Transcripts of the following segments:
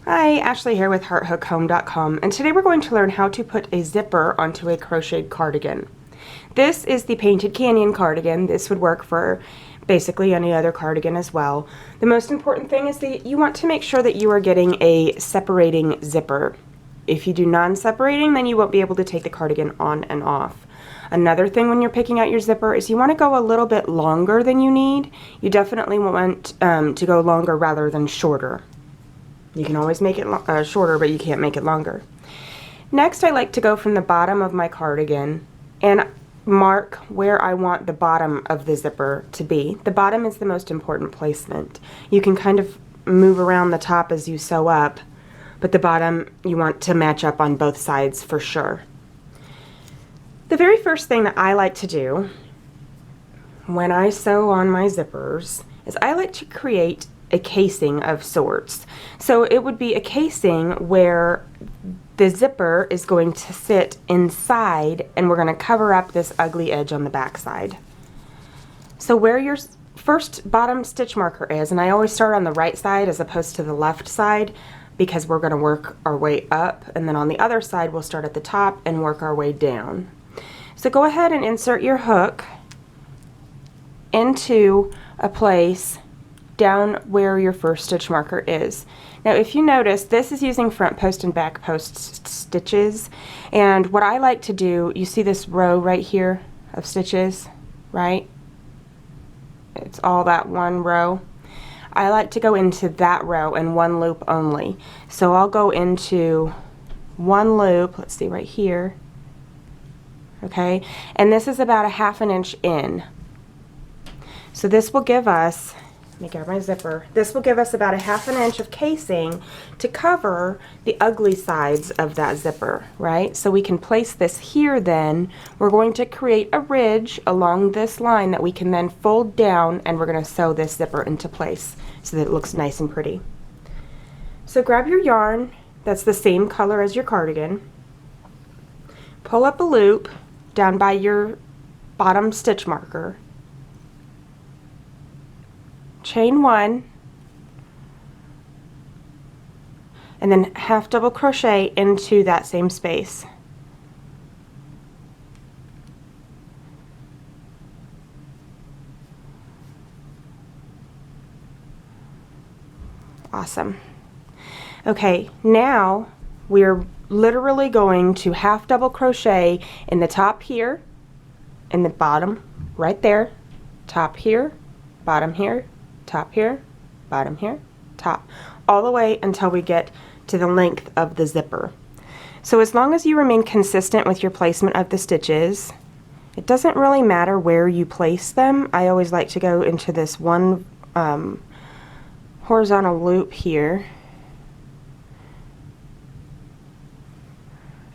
Hi, Ashley here with hearthookhome.com, and today we're going to learn how to put a zipper onto a crocheted cardigan. This is the Painted Canyon cardigan. This would work for basically any other cardigan as well. The most important thing is that you want to make sure that you are getting a separating zipper. If you do non-separating, then you won't be able to take the cardigan on and off. Another thing when you're picking out your zipper is you want to go a little bit longer than you need. You definitely want to go longer rather than shorter. You can always make it shorter, but you can't make it longer. Next, I like to go from the bottom of my cardigan and mark where I want the bottom of the zipper to be. The bottom is the most important placement. You can kind of move around the top as you sew up, but the bottom you want to match up on both sides for sure. The very first thing that I like to do when I sew on my zippers is I like to create a casing of sorts. So it would be a casing where the zipper is going to sit inside and we're going to cover up this ugly edge on the back side. So where your first bottom stitch marker is, and I always start on the right side as opposed to the left side because we're going to work our way up, and then on the other side we'll start at the top and work our way down. So go ahead and insert your hook into a place down where your first stitch marker is. Now if you notice, this is using front post and back post stitches, and what I like to do, you see this row right here of stitches, right? It's all that one row. I like to go into that row in one loop only. So I'll go into one loop, let's see right here, okay, and this is about a ½ inch in. So this will give us, let me grab my zipper. This will give us about a ½ inch of casing to cover the ugly sides of that zipper, right? So we can place this here then. We're going to create a ridge along this line that we can then fold down, and we're going to sew this zipper into place so that it looks nice and pretty. So grab your yarn that's the same color as your cardigan. Pull up a loop down by your bottom stitch marker. Chain one, and then half double crochet into that same space. Awesome. Okay, now we're literally going to half double crochet in the top here, in the bottom right there, top here, bottom here, top here, bottom here, top, all the way until we get to the length of the zipper. So as long as you remain consistent with your placement of the stitches, it doesn't really matter where you place them. I always like to go into this one horizontal loop here,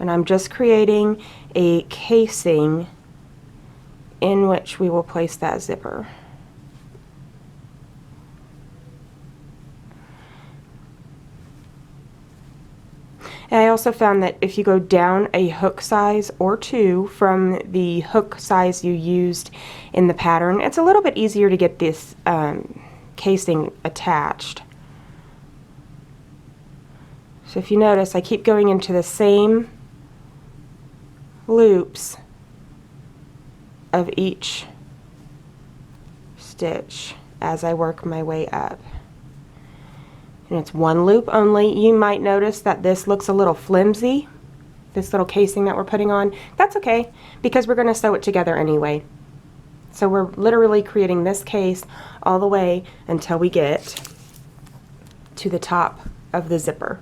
and I'm just creating a casing in which we will place that zipper. And I also found that if you go down a hook size or two from the hook size you used in the pattern, it's a little bit easier to get this casing attached. So if you notice, I keep going into the same loops of each stitch as I work my way up. And it's one loop only. You might notice that this looks a little flimsy, this little casing that we're putting on. That's okay, because we're going to sew it together anyway. So we're literally creating this case all the way until we get to the top of the zipper.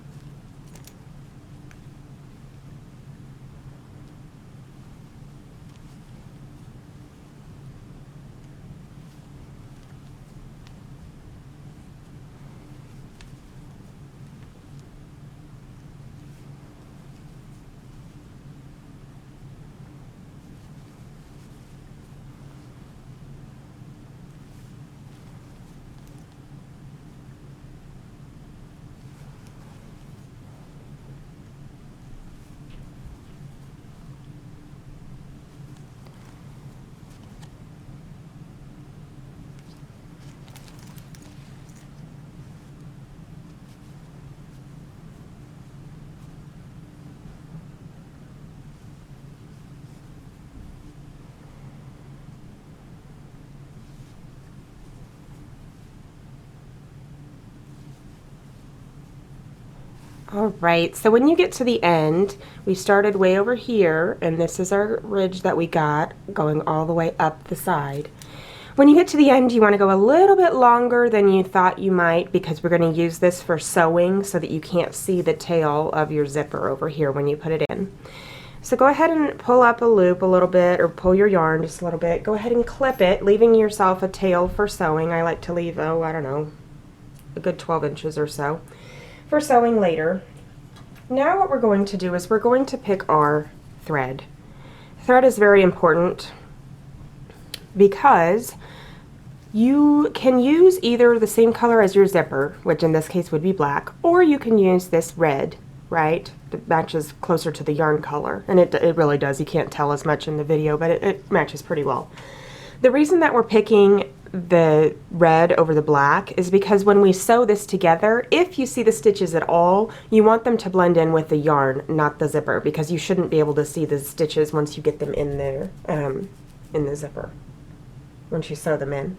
All right, so when you get to the end, we started way over here, and this is our ridge that we got going all the way up the side. When you get to the end, you want to go a little bit longer than you thought you might, because we're going to use this for sewing so that you can't see the tail of your zipper over here when you put it in. So go ahead and pull up a loop a little bit, or pull your yarn just a little bit. Go ahead and clip it, leaving yourself a tail for sewing. I like to leave, oh, I don't know, a good 12 inches or so for sewing later. Now what we're going to do is we're going to pick our thread. Thread is very important because you can use either the same color as your zipper, which in this case would be black, or you can use this red, right? It matches closer to the yarn color, and it really does. You can't tell as much in the video, but it matches pretty well. The reason that we're picking the red over the black is because when we sew this together, if you see the stitches at all, you want them to blend in with the yarn, not the zipper, because you shouldn't be able to see the stitches once you get them in there, in the zipper, once you sew them in.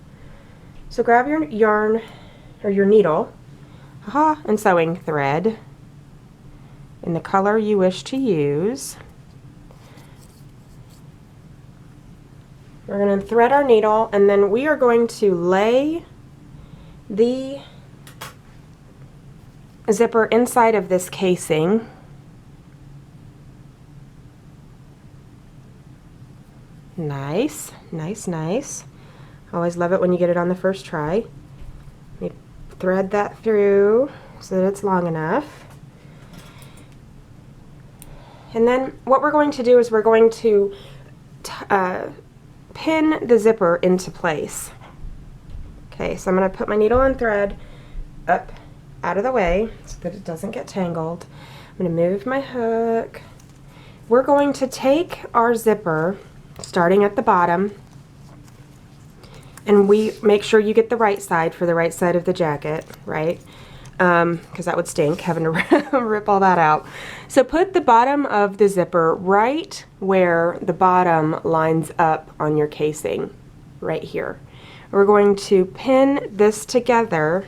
So grab your yarn, or your needle, and sewing thread in the color you wish to use. We're going to thread our needle, and then we are going to lay the zipper inside of this casing. Nice, nice, nice. Always love it when you get it on the first try. We thread that through so that it's long enough. And then what we're going to do is we're going to pin the zipper into place. Okay, so I'm going to put my needle and thread up out of the way so that it doesn't get tangled. I'm going to move my hook. We're going to take our zipper, starting at the bottom, and we make sure you get the right side for the right side of the jacket, right? Because that would stink having to rip all that out. So put the bottom of the zipper right where the bottom lines up on your casing, right here. We're going to pin this together.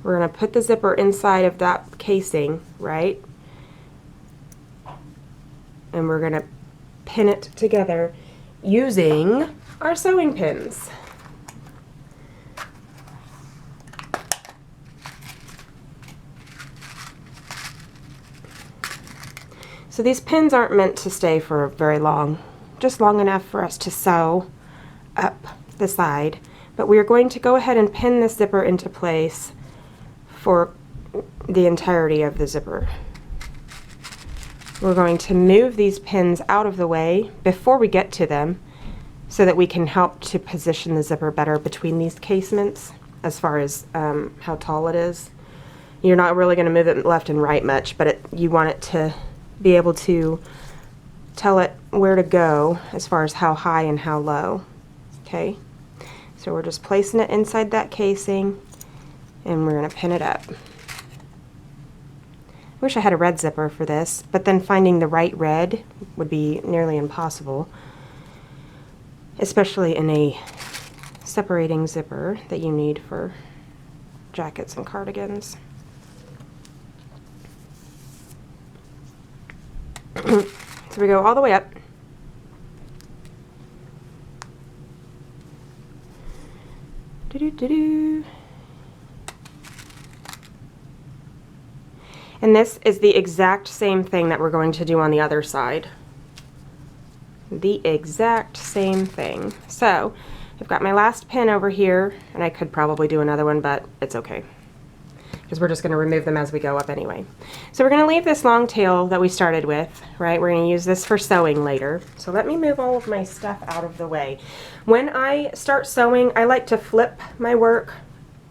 We're going to put the zipper inside of that casing, right? And we're going to pin it together using our sewing pins. So these pins aren't meant to stay for very long, just long enough for us to sew up the side. But we are going to go ahead and pin this zipper into place for the entirety of the zipper. We're going to move these pins out of the way before we get to them so that we can help to position the zipper better between these casements as far as how tall it is. You're not really going to move it left and right much, but you want it to be able to tell it where to go as far as how high and how low. Okay, so we're just placing it inside that casing, and we're going to pin it up. I wish I had a red zipper for this, but then finding the right red would be nearly impossible, especially in a separating zipper that you need for jackets and cardigans. So we go all the way up. Doo-doo-doo-doo. And this is the exact same thing that we're going to do on the other side. The exact same thing. So I've got my last pin over here, and I could probably do another one, but it's okay, because we're just going to remove them as we go up anyway. So we're going to leave this long tail that we started with, right? We're going to use this for sewing later. So let me move all of my stuff out of the way. When I start sewing, I like to flip my work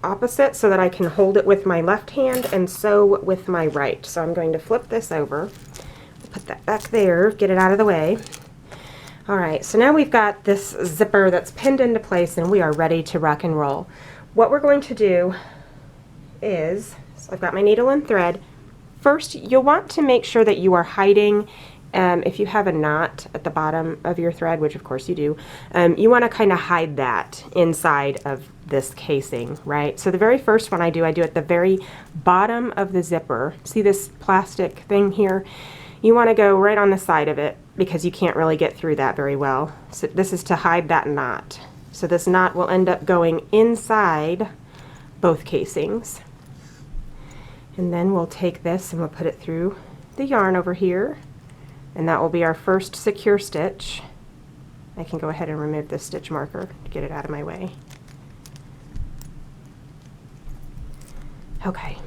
opposite so that I can hold it with my left hand and sew with my right. So I'm going to flip this over, put that back there, get it out of the way. All right, so now we've got this zipper that's pinned into place, and we are ready to rock and roll. What we're going to do is, so I've got my needle and thread. First, you'll want to make sure that you are hiding if you have a knot at the bottom of your thread, which of course you do, you want to kind of hide that inside of this casing, right? So the very first one I do at the very bottom of the zipper. See this plastic thing here? You want to go right on the side of it because you can't really get through that very well. So this is to hide that knot. So this knot will end up going inside both casings. And then we'll take this and we'll put it through the yarn over here. And that will be our first secure stitch. I can go ahead and remove this stitch marker to get it out of my way. Okay,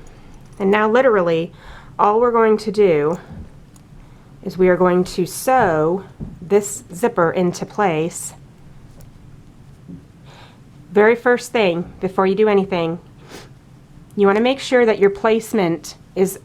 and now literally all we're going to do is we are going to sew this zipper into place. Very first thing, before you do anything, you want to make sure that your placement is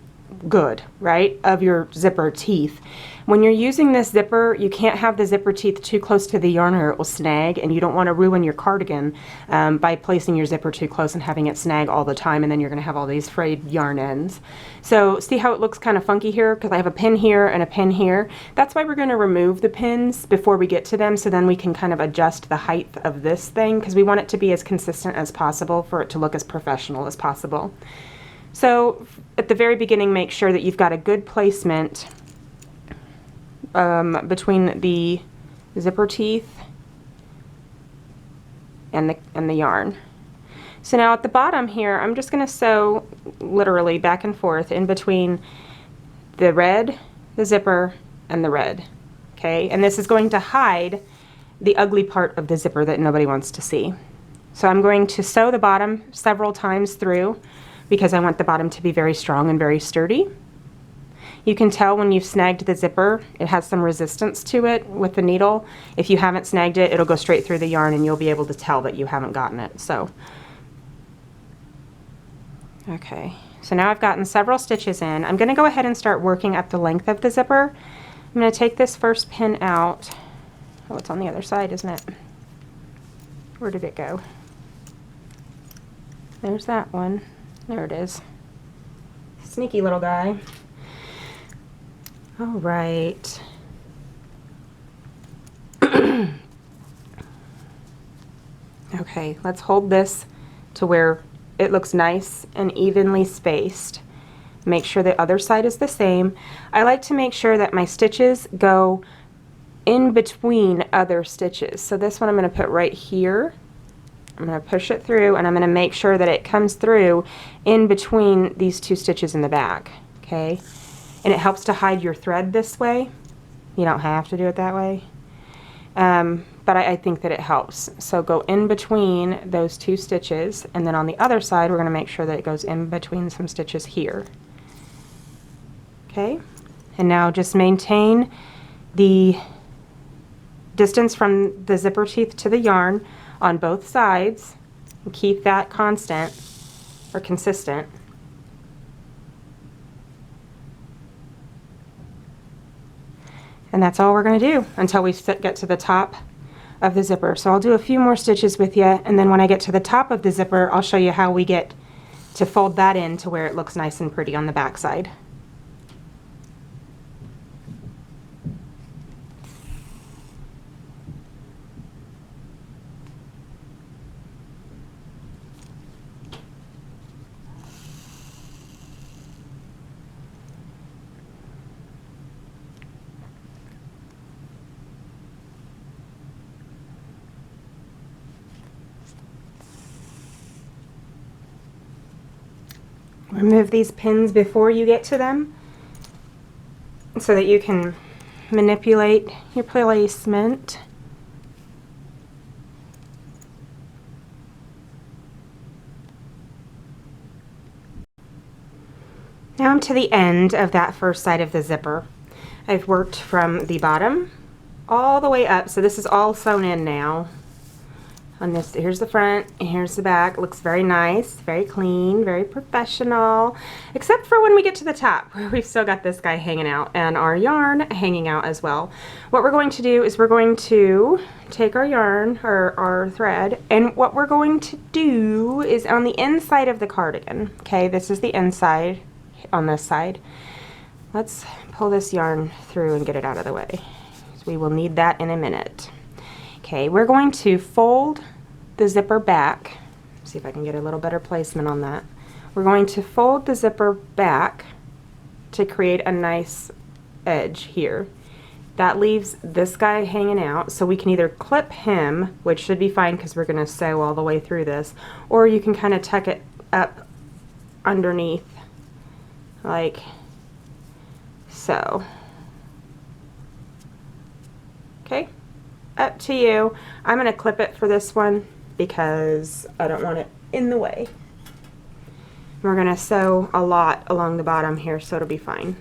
good, right, of your zipper teeth. When you're using this zipper, you can't have the zipper teeth too close to the yarn or it will snag, and you don't want to ruin your cardigan by placing your zipper too close and having it snag all the time, and then you're going to have all these frayed yarn ends. So see how it looks kind of funky here because I have a pin here and a pin here. That's why we're going to remove the pins before we get to them, so then we can kind of adjust the height of this thing because we want it to be as consistent as possible for it to look as professional as possible. So at the very beginning, make sure that you've got a good placement between the zipper teeth and the yarn. So now at the bottom here, I'm just going to sew literally back and forth in between the red, the zipper, and the red. Okay, and this is going to hide the ugly part of the zipper that nobody wants to see. So I'm going to sew the bottom several times through because I want the bottom to be very strong and very sturdy. You can tell when you've snagged the zipper, it has some resistance to it with the needle. If you haven't snagged it, it'll go straight through the yarn and you'll be able to tell that you haven't gotten it. So, okay, so now I've gotten several stitches in. I'm going to go ahead and start working up the length of the zipper. I'm going to take this first pin out. Oh, it's on the other side, isn't it? Where did it go? There's that one. There it is. Sneaky little guy. All right. Okay, let's hold this to where it looks nice and evenly spaced. Make sure the other side is the same. I like to make sure that my stitches go in between other stitches. So this one I'm going to put right here. I'm going to push it through and I'm going to make sure that it comes through in between these two stitches in the back. Okay, and it helps to hide your thread this way. You don't have to do it that way, but I think that it helps. So go in between those two stitches, and then on the other side we're going to make sure that it goes in between some stitches here. Okay, and now just maintain the distance from the zipper teeth to the yarn on both sides and keep that constant or consistent. And that's all we're going to do until we get to the top of the zipper. So I'll do a few more stitches with you, and then when I get to the top of the zipper, I'll show you how we get to fold that in to where it looks nice and pretty on the back side. Remove these pins before you get to them so that you can manipulate your placement. Now I'm to the end of that first side of the zipper. I've worked from the bottom all the way up, so this is all sewn in now. On this, here's the front and here's the back. It looks very nice, very clean, very professional, except for when we get to the top where we've still got this guy hanging out and our yarn hanging out as well. What we're going to do is we're going to take our yarn or our thread, and what we're going to do is on the inside of the cardigan, okay, this is the inside on this side, let's pull this yarn through and get it out of the way. We will need that in a minute. Okay, we're going to fold the zipper back. See if I can get a little better placement on that. We're going to fold the zipper back to create a nice edge here. That leaves this guy hanging out, so we can either clip him, which should be fine because we're going to sew all the way through this, or you can kind of tuck it up underneath like so. Okay, up to you. I'm going to clip it for this one because I don't want it in the way. We're going to sew a lot along the bottom here, so it'll be fine.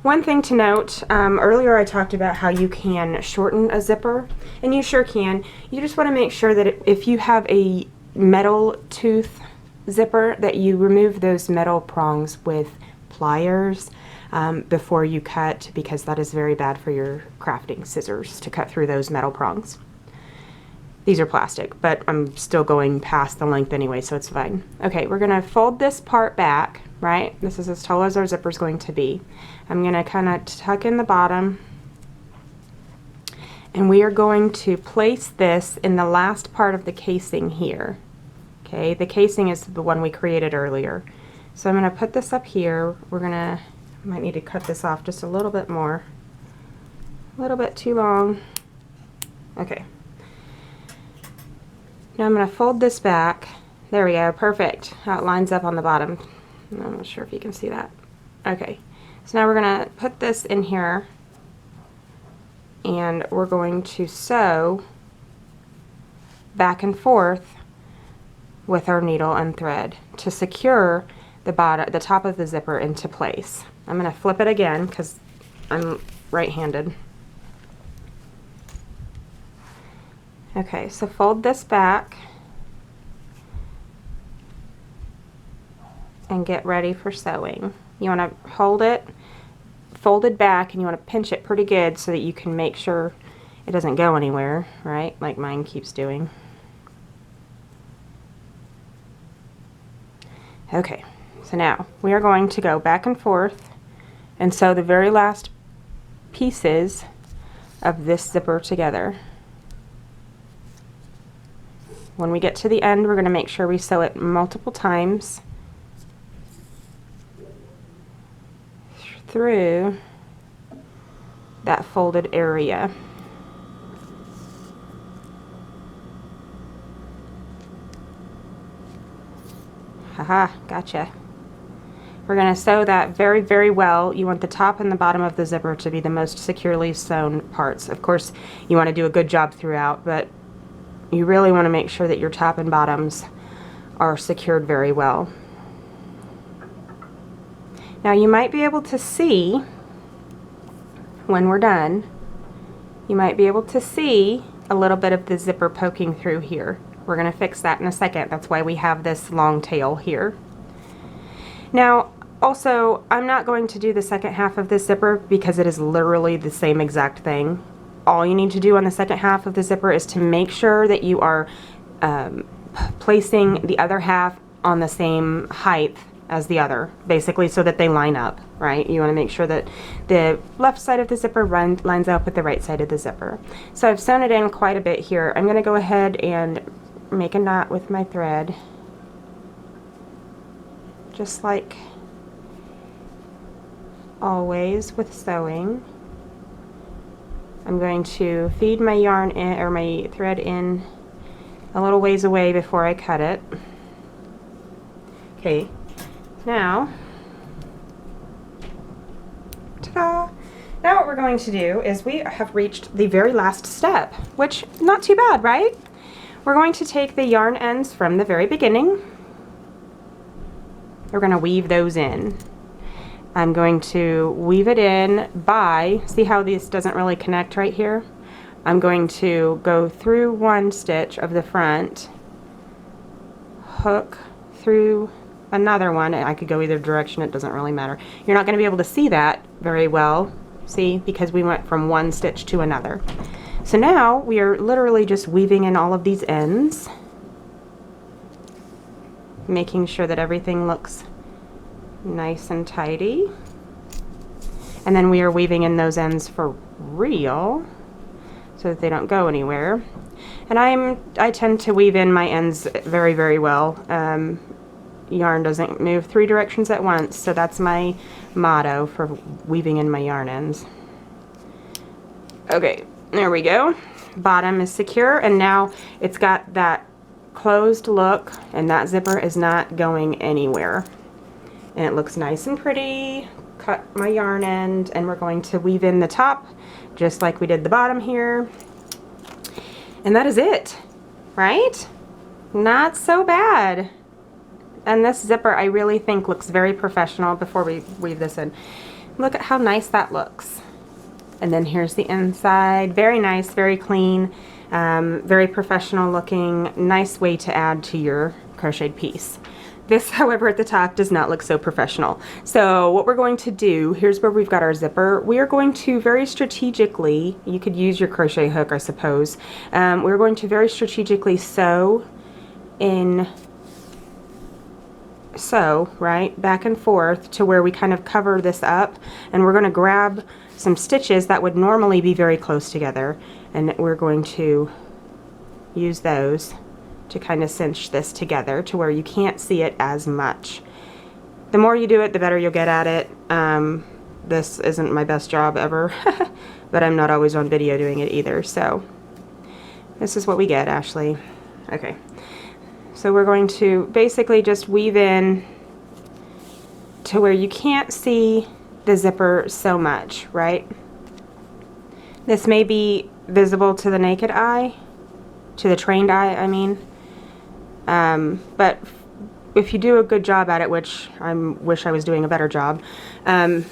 One thing to note, earlier I talked about how you can shorten a zipper, and you sure can. You just want to make sure that if you have a metal tooth zipper, that you remove those metal prongs with pliers before you cut, because that is very bad for your crafting scissors to cut through those metal prongs. These are plastic, but I'm still going past the length anyway, so it's fine. Okay, we're gonna fold this part back, right? This is as tall as our zipper's going to be. I'm gonna kind of tuck in the bottom, and we are going to place this in the last part of the casing here. Okay, the casing is the one we created earlier. So I'm gonna put this up here. Might need to cut this off just a little bit more. A little bit too long. Okay. Now I'm going to fold this back. There we go, perfect. How it lines up on the bottom. I'm not sure if you can see that. Okay, so now we're going to put this in here, and we're going to sew back and forth with our needle and thread to secure the top of the zipper into place. I'm going to flip it again because I'm right-handed. Okay, so fold this back and get ready for sewing. You want to hold it folded back, and you want to pinch it pretty good so that you can make sure it doesn't go anywhere, right? Like mine keeps doing. Okay, so now we are going to go back and forth and sew the very last pieces of this zipper together. When we get to the end, we're going to make sure we sew it multiple times through that folded area. Haha, gotcha. We're going to sew that very, very well. You want the top and the bottom of the zipper to be the most securely sewn parts. Of course, you want to do a good job throughout, but you really want to make sure that your top and bottoms are secured very well. Now you might be able to see, when we're done, you might be able to see a little bit of the zipper poking through here. We're going to fix that in a second. That's why we have this long tail here. Now, also, I'm not going to do the second half of this zipper because it is literally the same exact thing. All you need to do on the second half of the zipper is to make sure that you are placing the other half on the same height as the other, basically, so that they line up, right? You want to make sure that the left side of the zipper lines up with the right side of the zipper. So I've sewn it in quite a bit here. I'm going to go ahead and make a knot with my thread, just like always with sewing. I'm going to feed my yarn in, or my thread in a little ways away before I cut it. Okay, now, ta-da! Now what we're going to do is we have reached the very last step, which, not too bad, right? We're going to take the yarn ends from the very beginning. We're going to weave those in. I'm going to weave it in by, see how this doesn't really connect right here? I'm going to go through one stitch of the front, hook through another one. I could go either direction, it doesn't really matter. You're not going to be able to see that very well, see, because we went from one stitch to another. So now we are literally just weaving in all of these ends, making sure that everything looks nice and tidy. And then we are weaving in those ends for real so that they don't go anywhere. And I tend to weave in my ends very, very well. Yarn doesn't move 3 directions at once, so that's my motto for weaving in my yarn ends. Okay, there we go. Bottom is secure, and now it's got that closed look, and that zipper is not going anywhere. And it looks nice and pretty. Cut my yarn end, and we're going to weave in the top just like we did the bottom here. And that is it, right? Not so bad. And this zipper I really think looks very professional before we weave this in. Look at how nice that looks. And then here's the inside. Very nice, very clean, very professional looking. Nice way to add to your crocheted piece. This, however, at the top does not look so professional. So what we're going to do, here's where we've got our zipper. We are going to very strategically, you could use your crochet hook, I suppose. We're going to very strategically sew right, back and forth to where we kind of cover this up, and we're going to grab some stitches that would normally be very close together, and we're going to use those to kind of cinch this together to where you can't see it as much. The more you do it, the better you'll get at it. This isn't my best job ever, but I'm not always on video doing it either, so this is what we get, Ashley. Okay, so we're going to basically just weave in to where you can't see the zipper so much, right? This may be visible to the naked eye, to the trained eye, I mean. But if you do a good job at it, which I wish I was doing a better job, no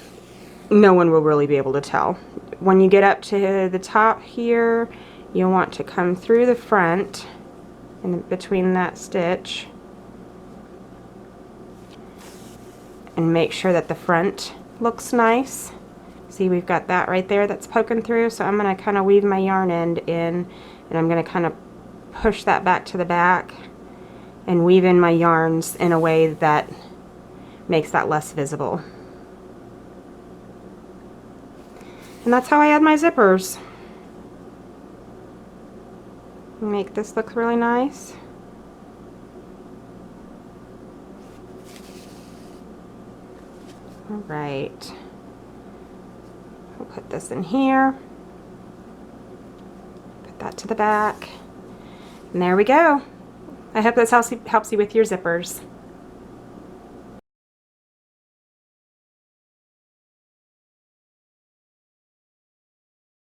one will really be able to tell. When you get up to the top here, you'll want to come through the front and between that stitch and make sure that the front looks nice. See, we've got that right there that's poking through, so I'm going to kind of weave my yarn end in, and I'm going to kind of push that back to the back and weave in my yarns in a way that makes that less visible. And that's how I add my zippers. Make this look really nice. All right. I'll put this in here. Put that to the back. And there we go. I hope this helps you with your zippers.